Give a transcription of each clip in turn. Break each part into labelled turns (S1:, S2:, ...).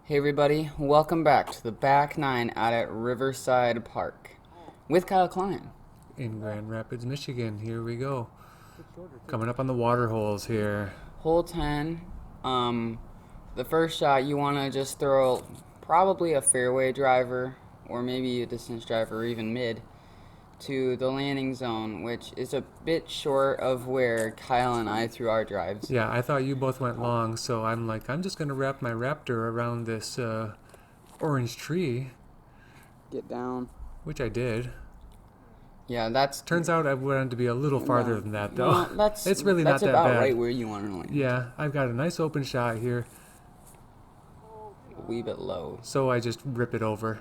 S1: Hey everybody, welcome back to the back nine out at Riverside Park with Kyle Klein.
S2: In Grand Rapids, Michigan. Here we go. Coming up on the water holes here.
S1: Hole 10, the first shot you want to just throw probably a fairway driver or maybe a distance driver or even mid to the landing zone, which is a bit short of where Kyle and I threw our drives.
S2: Yeah, I thought you both went long, so I'm just going to wrap my raptor around this orange tree,
S1: Get down.
S2: which I did.
S1: Yeah, that's...
S2: Turns out I wanted to be a little farther than that, though.
S1: No, that's,
S2: it's really not that
S1: about
S2: bad.
S1: right where you want to land.
S2: Yeah, I've got a nice open shot here,
S1: A wee bit low
S2: so I just rip it over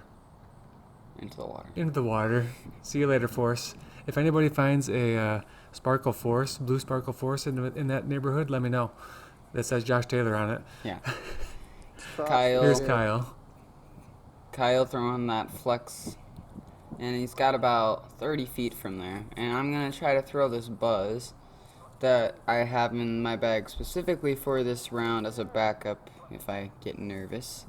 S1: into the water.
S2: into the water. See you later, Force. If anybody finds a Sparkle Force, blue Sparkle Force in that neighborhood, let me know. That says Josh Taylor on it.
S1: Yeah. Kyle.
S2: Here's Kyle.
S1: Kyle throwing that flex, and he's got about 30 feet from there. And I'm going to try to throw this buzz that I have in my bag specifically for this round as a backup if I get nervous.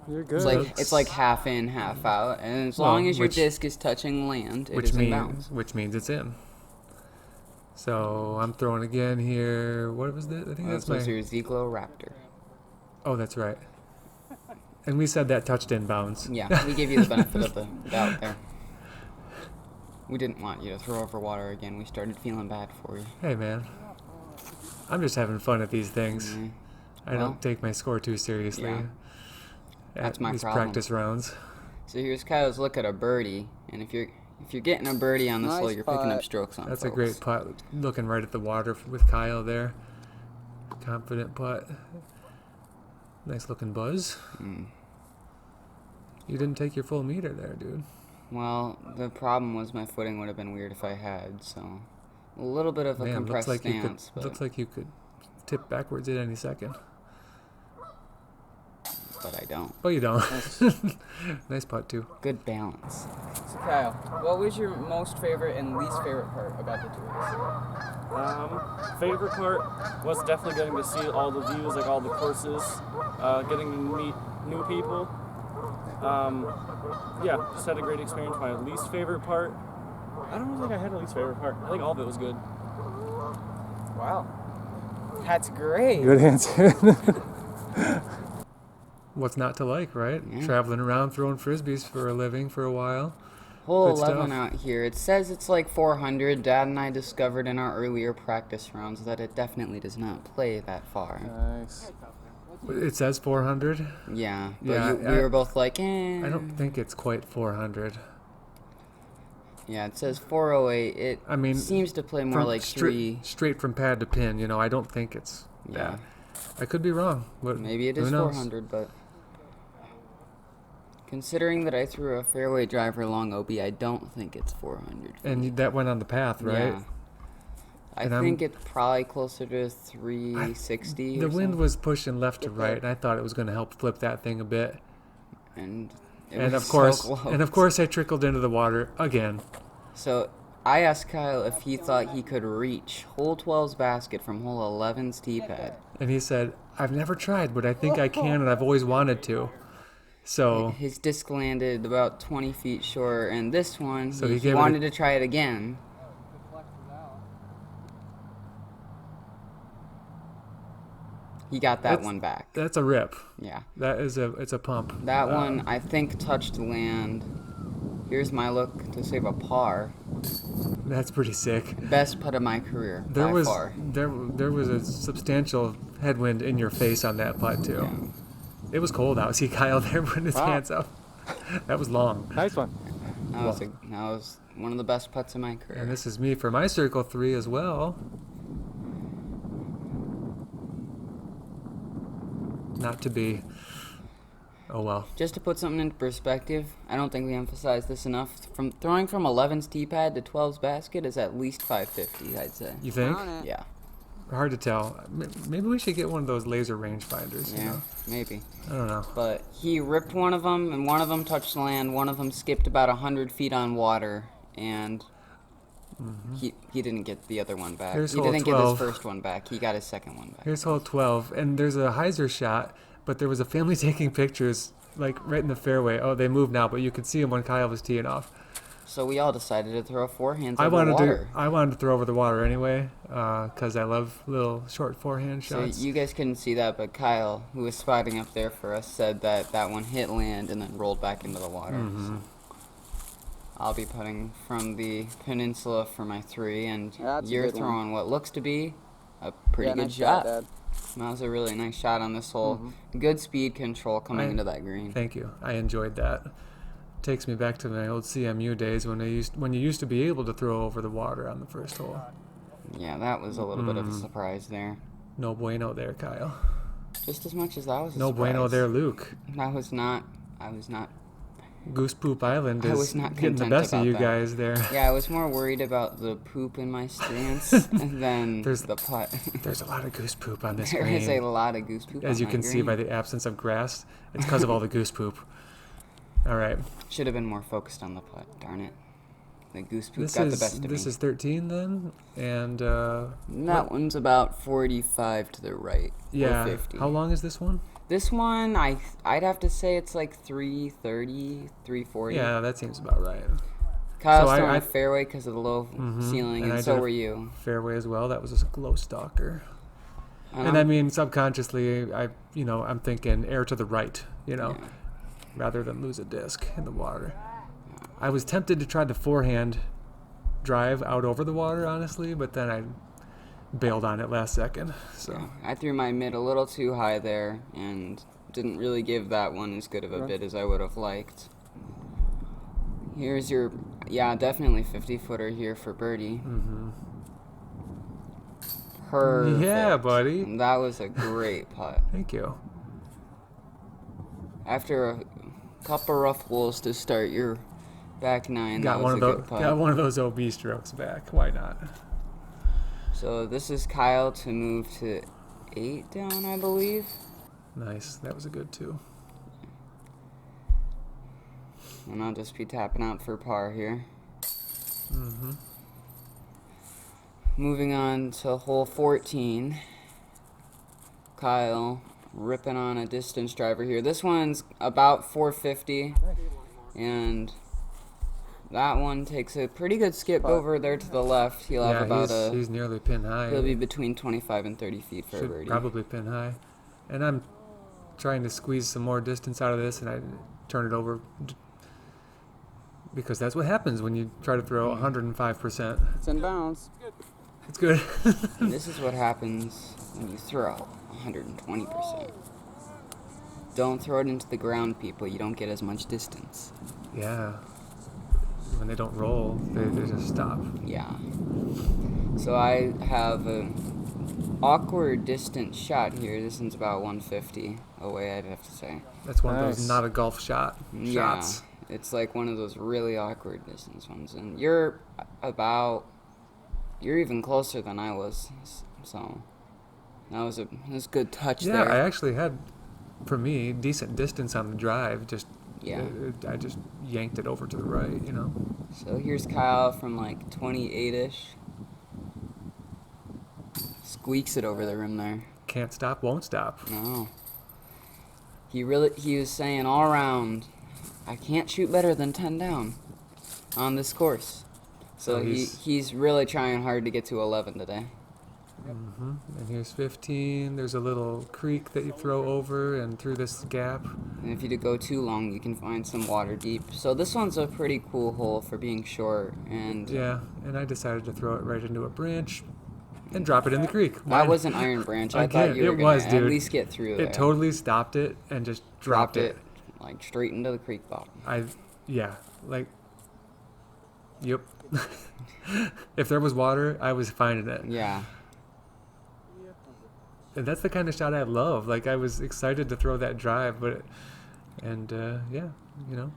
S3: You're good.
S1: It's like half in, half out, and as long as your disc is touching land, it is in bounds.
S2: Which means it's in. So I'm throwing again here. What was that? I think that's
S1: This was
S2: my...
S1: your Ziglo Raptor.
S2: Oh, that's right. And we said that touched in bounds.
S1: Yeah, we gave you the benefit of the doubt there. We didn't want you to throw over water again. We started feeling bad for you.
S2: Hey, man. I'm just having fun at these things.
S1: Mm-hmm.
S2: I don't take my score too seriously.
S1: Yeah. That's my
S2: these
S1: problem.
S2: practice rounds.
S1: So here's Kyle's look at a birdie, and if you're getting a birdie on this hole, you're picking up strokes on.
S2: That's
S1: folks.
S2: a great putt. Looking right at the water with Kyle there. Confident putt. Nice looking buzz. You didn't take your full meter there, dude.
S1: Well, the problem was my footing would have been weird if I had, so a little bit of a compressed stance.
S2: Looks like you could tip backwards at any second.
S1: But I don't.
S2: Oh, you don't. Nice putt, too.
S1: Good balance.
S3: So Kyle, what was your most favorite and least favorite part about the tour?
S4: Favorite part was definitely getting to see all the views, like all the courses, getting to meet new people. Yeah, just had a great experience. My least favorite part, I don't think I had a least favorite part. I think all of it was good.
S3: Wow. That's great.
S4: Good answer.
S2: What's not to like, right?
S1: Yeah.
S2: Traveling around throwing frisbees for a living for a while.
S1: Hole
S2: Good
S1: 11
S2: stuff.
S1: out here. It says it's like 400. Dad and I discovered in our earlier practice rounds that it definitely does not play that far.
S3: Nice.
S2: It says 400.
S1: Yeah, but
S2: Yeah,
S1: we were both like, eh.
S2: I don't think it's quite 400.
S1: Yeah, it says 408. It
S2: I mean,
S1: seems to play more like
S2: straight from pad to pin. I don't think it's
S1: Yeah.
S2: that. I could be wrong, but
S1: Maybe it
S2: who
S1: is
S2: knows?
S1: 400, but considering that I threw a fairway driver long OB, I don't think it's 400.
S2: And that went on the path, right?
S1: Yeah. I
S2: And
S1: think it's probably closer to 360.
S2: The
S1: or
S2: wind
S1: something.
S2: was pushing left to right, and I thought it was going to help flip that thing a bit.
S1: And it
S2: And
S1: was
S2: of course,
S1: so close.
S2: I trickled into the water again.
S1: So I asked Kyle if he thought he could reach hole 12's basket from hole 11's tee pad.
S2: And he said, "I've never tried, but I think I can, and I've always wanted to." So
S1: His disc landed about 20 feet short, and this one,
S2: So he
S1: he
S2: gave it a-
S1: wanted to try it again. He got that one back.
S2: that's a rip.
S1: Yeah.
S2: It's a pump.
S1: That one, I think, touched land. Here's my look to save a par.
S2: That's pretty sick.
S1: Best putt of my career, by far.
S2: there was a substantial headwind in your face on that putt too.
S1: Yeah.
S2: It was cold out. See Kyle there putting his hands up. That was long.
S3: Nice one.
S1: That was one of the best putts of my career.
S2: And this is me for my circle 3 as well. Not to be. Oh well.
S1: Just to put something into perspective, I don't think we emphasize this enough. From throwing from 11's tee pad to 12's basket is at least 550, I'd say.
S2: You think?
S1: Yeah.
S2: Hard to tell. Maybe we should get one of those laser rangefinders.
S1: Yeah, maybe.
S2: I don't know.
S1: But he ripped one of them, and one of them touched land. One of them skipped about 100 feet on water, and He didn't get the other one back.
S2: Here's
S1: He
S2: hole
S1: didn't get his
S2: 12.
S1: first one back. He got his second one back.
S2: Here's hole 12, and there's a hyzer shot, but there was a family taking pictures, like right in the fairway. Oh, they moved now, but you could see them when Kyle was teeing off.
S1: So we all decided to throw forehands
S2: I
S1: over
S2: wanted
S1: water.
S2: I wanted to throw over the water anyway, because I love little short forehand
S1: So
S2: shots.
S1: you guys couldn't see that, but Kyle, who was spotting up there for us, said that that one hit land and then rolled back into the water.
S2: Mm-hmm.
S1: So I'll be putting from the peninsula for my 3, and
S3: That's a
S1: you're
S3: good one.
S1: throwing what looks to be a pretty
S3: Yeah,
S1: good
S3: nice
S1: shot.
S3: Dad.
S1: That was a really nice shot on this hole. Good speed control coming into that green.
S2: Thank you. I enjoyed that. Takes me back to my old CMU days when you used to be able to throw over the water on the first hole.
S1: Yeah, that was a little bit of a surprise there.
S2: No bueno there, Kyle.
S1: Just as much as that was a
S2: No
S1: surprise.
S2: bueno there, Luke.
S1: I was not
S2: Goose Poop Island
S1: I
S2: is
S1: was not
S2: getting the
S1: content
S2: best of
S1: about
S2: you
S1: that.
S2: guys there.
S1: Yeah, I was more worried about the poop in my stance than
S2: There's-
S1: the putt.
S2: There's a lot of goose poop on this
S1: There
S2: green.
S1: is a lot of goose poop
S2: As
S1: on
S2: you
S1: my
S2: can see by
S1: green.
S2: the absence of grass, it's because of all the goose poop. All right.
S1: Should have been more focused on the putt. Darn it. The goose poop
S2: This
S1: got
S2: is
S1: the best of me.
S2: this is 13 then, and
S1: That one's about 45 to the right.
S2: yeah.
S1: Or 50.
S2: How long is this one?
S1: This one, I'd have to say it's like 330, 340.
S2: Yeah, that seems about right.
S1: Kyle's
S2: So
S1: throwing
S2: I-
S1: a fairway because of the low ceiling,
S2: and
S1: and
S2: I
S1: so
S2: did a
S1: were you.
S2: Fairway as well. That was a glow stalker. And I
S1: I'm-
S2: mean, subconsciously, I'm thinking air to the right,
S1: yeah.
S2: rather than lose a disc in the water. I was tempted to try the forehand drive out over the water, honestly, but then I bailed on it last second. So
S1: Yeah, I threw my mid a little too high there and didn't really give that one as good of a bid as I would have liked. Here's your, definitely 50-footer here for birdie. Perfect.
S2: Yeah, buddy.
S1: And that was a great putt.
S2: Thank you.
S1: After a couple rough holes to start your back 9,
S2: Got
S1: that
S2: one
S1: was
S2: of
S1: a
S2: those.
S1: good putt.
S2: Got one of those OB strokes back. Why not?
S1: So this is Kyle to move to 8 down, I believe.
S2: Nice. That was a good 2.
S1: And I'll just be tapping out for par here. Moving on to hole 14. Kyle ripping on a distance driver here. This one's about 450. And that one takes a pretty good skip over there to the left. He'll have about
S2: he's nearly pin high.
S1: he'll be between 25 and 30 feet for a
S2: Should
S1: birdie.
S2: probably pin high. And I'm trying to squeeze some more distance out of this, and I turn it over because that's what happens when you try to throw 105%.
S3: It's in bounds.
S2: It's good.
S1: And this is what happens when you throw 120%. Don't throw it into the ground, people. You don't get as much distance.
S2: Yeah. When they don't roll, they just stop.
S1: Yeah. So I have a awkward distant shot here. This one's about 150 away, I'd have to say.
S2: That's one of those
S3: Nice.
S2: not a golf shots.
S1: Yeah. It's like one of those really awkward distance ones. And you're even closer than I was. So that was a good touch
S2: Yeah,
S1: there.
S2: I actually had, for me, decent distance on the drive. Just
S1: Yeah.
S2: I just yanked it over to the right,
S1: So here's Kyle from like 28-ish. Squeaks it over the rim there.
S2: Can't stop, won't stop.
S1: No. He was saying all around, I can't shoot better than 10 down on this course. So
S2: So
S1: he's really trying hard to get to 11 today.
S2: And here's 15. There's a little creek that you throw over and through this gap.
S1: And if you go too long, you can find some water deep. So this one's a pretty cool hole for being short. And
S2: Yeah, and I decided to throw it right into a branch and drop it in the creek.
S1: that was an iron branch. I
S2: Again,
S1: thought you were
S2: it
S1: going
S2: was,
S1: to
S2: dude.
S1: at least get through there.
S2: It totally stopped it and just dropped it.
S1: like straight into the creek bottom.
S2: Yep. If there was water, I was finding it.
S1: Yeah.
S2: And that's the kind of shot I love. Like, I was excited to throw that drive,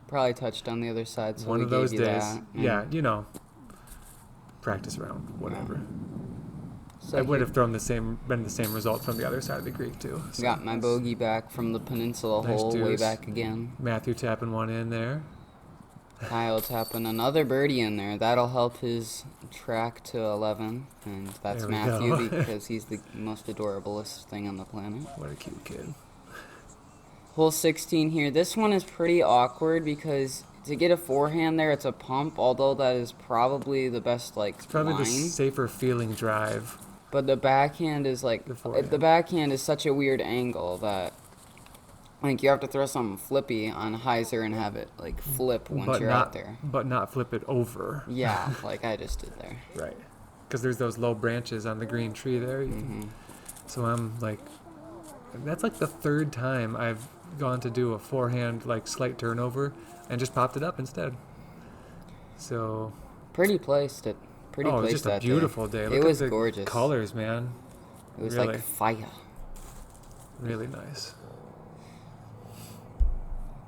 S1: Probably touched on the other side, so
S2: one
S1: we
S2: of those
S1: gave you
S2: days.
S1: that.
S2: Yeah, practice round, whatever.
S1: So
S2: I would
S1: here-
S2: have been the same result from the other side of the creek too. So
S1: Got my bogey back from the peninsula
S2: Nice
S1: hole way
S2: deuce.
S1: back again.
S2: Matthew tapping one in there.
S1: Kyle tapping another birdie in there. That'll help his track to 11. And that's
S2: There we
S1: Matthew
S2: go.
S1: because he's the most adorablest thing on the planet.
S2: What a cute kid.
S1: Hole 16 here. This one is pretty awkward because to get a forehand there, it's a pump, although that is probably the best, like,
S2: It's probably
S1: line.
S2: the safer feeling drive.
S1: But the backhand is, like,
S2: The forehand.
S1: the backhand is such a weird angle that, like, you have to throw something flippy on hyzer and have it, like, flip once you're out there.
S2: But not flip it over.
S1: Yeah, like I just did there.
S2: Right. Because there's those low branches on the green tree there. So I'm like, that's like the third time I've gone to do a forehand, like, slight turnover and just popped it up instead. So.
S1: Pretty placed it. Pretty
S2: Oh, it was
S1: placed
S2: just a
S1: that
S2: beautiful
S1: day.
S2: day.
S1: It
S2: Look
S1: was
S2: at the
S1: gorgeous.
S2: colors, man.
S1: It was
S2: really,
S1: like fire.
S2: really nice.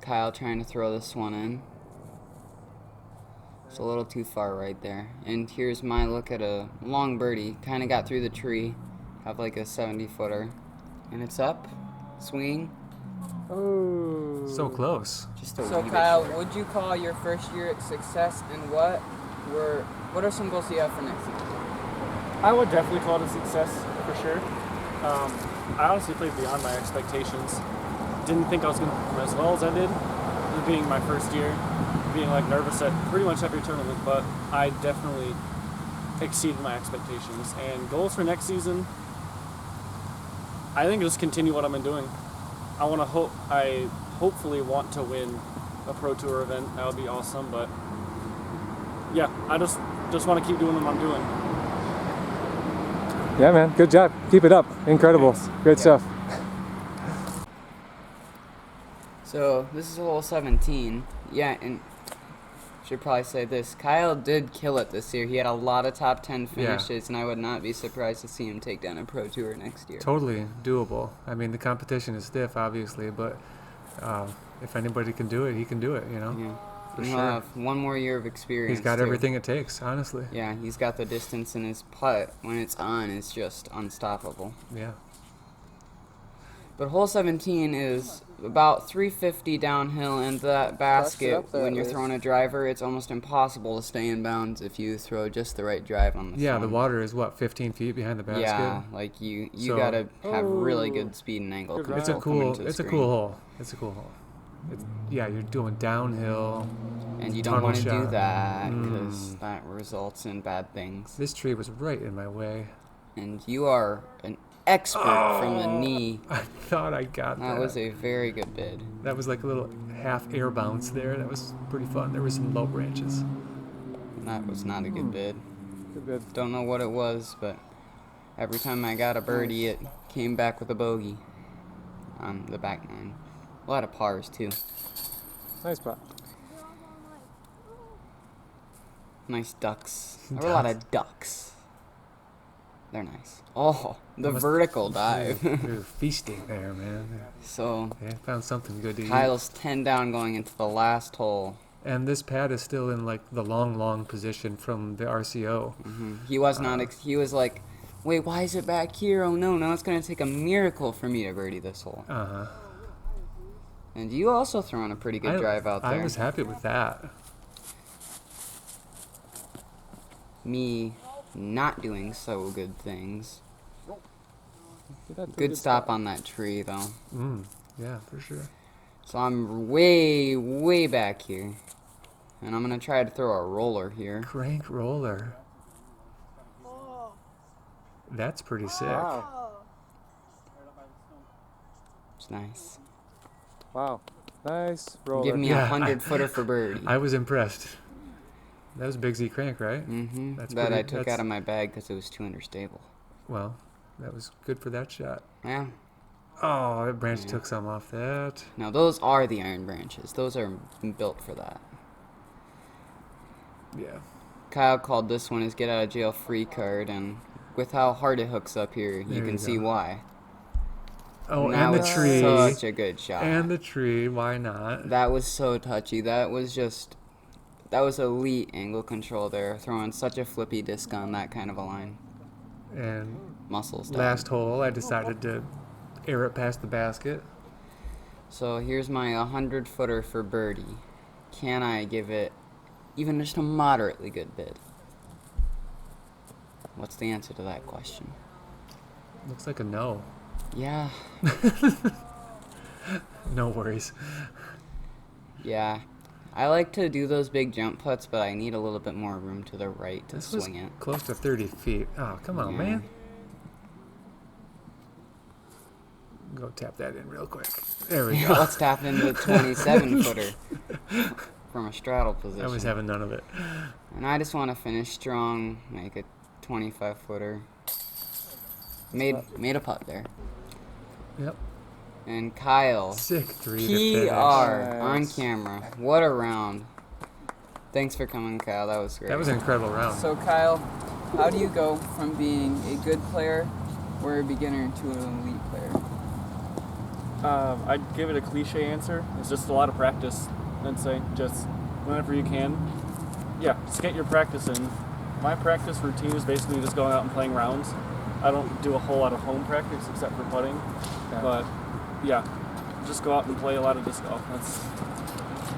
S1: Kyle trying to throw this one in. It's a little too far right there. And here's my look at a long birdie. Kind of got through the tree. Have like a 70-footer. And it's up. Swing.
S3: Oh.
S2: So close.
S1: Just a
S3: So
S1: wee bit
S3: Kyle,
S1: short.
S3: would you call your first year a success, and what are some goals you have for next season?
S4: I would definitely call it a success for sure. I honestly played beyond my expectations. Didn't think I was going to perform as well as I did. It being my first year, being like nervous at pretty much every tournament, but I definitely exceeded my expectations. And goals for next season, I think just continue what I've been doing. I hopefully want to win a Pro Tour event. That would be awesome. But yeah, I just want to keep doing what I'm doing.
S2: Yeah, man. Good job. Keep it up. Incredible. Great stuff.
S1: So this is hole 17. Yeah, and should probably say this. Kyle did kill it this year. He had a lot of top 10 finishes, and I would not be surprised to see him take down a Pro Tour next year.
S2: Totally doable. I mean, the competition is stiff, obviously, but if anybody can do it, he can do it, you know?
S1: Yeah.
S2: For
S1: And he'll
S2: sure.
S1: have one more year of experience.
S2: He's got
S1: too.
S2: everything it takes, honestly.
S1: Yeah, he's got the distance in his putt. When it's on, it's just unstoppable.
S2: Yeah.
S1: But hole 17 is about 350 downhill, and that basket,
S3: up there
S1: when
S3: at
S1: you're
S3: least.
S1: throwing a driver, it's almost impossible to stay in bounds if you throw just the right drive on the
S2: Yeah, the
S1: front.
S2: water is, what, 15 feet behind the basket?
S1: Yeah, like you
S2: So-
S1: gotta have really good speed and angle
S3: Good
S1: control
S2: It's a
S1: coming
S2: cool,
S1: to the
S2: it's a
S1: screen.
S2: cool hole. It's a cool hole. Yeah, you're doing downhill.
S1: And you don't
S2: tunnel
S1: want to do
S2: shot.
S1: that because that results in bad things.
S2: This tree was right in my way.
S1: And you are an expert from the knee.
S2: I thought I got that.
S1: That was a very good bid.
S2: That was like a little half air bounce there. That was pretty fun. There were some low branches.
S1: And that was not a good bid.
S2: Good bid.
S1: Don't know what it was, but every time I got a birdie, it came back with a bogey on the back nine. A lot of pars, too.
S2: Nice spot.
S1: Nice ducks. There were a lot of ducks. They're nice. Oh, the vertical dive.
S2: They're feasting there, man.
S1: So,
S2: They found something good to eat.
S1: Kyle's 10 down going into the last hole.
S2: And this pad is still in like the long position from the RCO.
S1: He was not. He was like, "Wait, why is it back here? Oh no! Now it's gonna take a miracle for me to birdie this hole."
S2: Uh huh.
S1: And you also throwing a pretty good drive out there.
S2: I was happy with that.
S1: Me not doing so good things. Good stop on that tree though.
S2: Yeah, for sure.
S1: So I'm way back here, and I'm gonna try to throw a roller here.
S2: Crank roller. That's pretty sick.
S1: It's nice.
S3: Wow. Nice roller.
S1: Give me
S2: Yeah,
S1: a 100-footer for birdie.
S2: I was impressed. That was Big Z crank, right?
S1: Mm-hmm.
S2: That's
S1: That
S2: pretty-
S1: I took
S2: that's-
S1: out of my bag because it was too understable.
S2: Well, that was good for that shot.
S1: Yeah.
S2: Oh, that branch took some off that.
S1: Now those are the iron branches. Those are built for that.
S2: Yeah.
S1: Kyle called this one his get out of jail free card, and with how hard it hooks up here, you
S2: There
S1: can
S2: you
S1: see
S2: go.
S1: why.
S2: Oh,
S1: Now
S2: and the
S1: it's
S2: tree.
S1: Such a good shot.
S2: And the tree. Why not?
S1: That was so touchy. That was elite angle control there, throwing such a flippy disc on that kind of a line.
S2: And
S1: Muscles down.
S2: last hole, I decided to air it past the basket.
S1: So here's my 100-footer for birdie. Can I give it even just a moderately good bid? What's the answer to that question?
S2: Looks like a no.
S1: Yeah.
S2: No worries.
S1: Yeah. I like to do those big jump putts, but I need a little bit more room to the right to
S2: This was
S1: swing it.
S2: close to 30 feet. Oh, come on,
S1: Yeah.
S2: man. Go tap that in real quick. There we
S1: Yeah,
S2: go.
S1: let's tap into the 27-footer from a straddle position.
S2: I was having none of it.
S1: And I just want to finish strong, make a 25-footer. Made a putt there.
S2: Yep.
S1: And Kyle,
S2: Sick 3 to finish.
S1: PR on
S3: Nice.
S1: camera. What a round. Thanks for coming, Kyle. That was great.
S2: That was an incredible round.
S3: So Kyle, how do you go from being a good player or a beginner to an elite player?
S4: I'd give it a cliche answer. It's just a lot of practice. I'd say just whenever you can. Yeah, just get your practice in. My practice routine is basically just going out and playing rounds. I don't do a whole lot of home practice except for putting.
S5: Yeah.
S4: But yeah, just go out and play a lot of disc golf.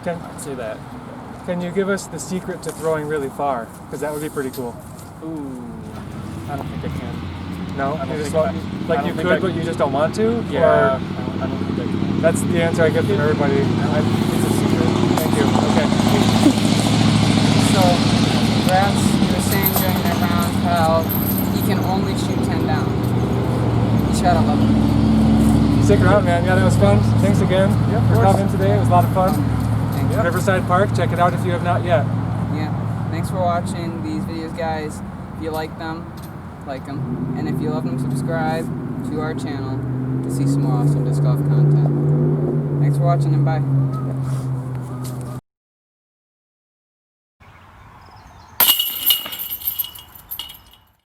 S4: I'd say that.
S5: Can you give us the secret to throwing really far? Because that would be pretty cool.
S4: Ooh, I don't think I can.
S5: No,
S4: I don't
S5: you just
S4: think
S5: want,
S4: I-
S5: like
S4: I
S5: you
S4: don't think
S5: could,
S4: I
S5: but
S4: can.
S5: you just don't want to.
S4: Yeah,
S5: Or
S4: I don't think I can.
S5: that's the answer I get from everybody.
S4: It's a secret.
S5: Thank you. Okay.
S3: So, congrats. You were saying during that round how he can only shoot 10 down. He shot 11.
S5: Stick around, man. Yeah, that was fun. Thanks again
S4: Yeah, of
S5: for
S4: course.
S5: coming today. It was a lot of fun.
S3: Thank you.
S5: Riverside Park. Check it out if you have not yet.
S3: Yeah. Thanks for watching these videos, guys. If you like them, like them. And if you love them, subscribe to our channel to see some more awesome disc golf content. Thanks for watching and bye.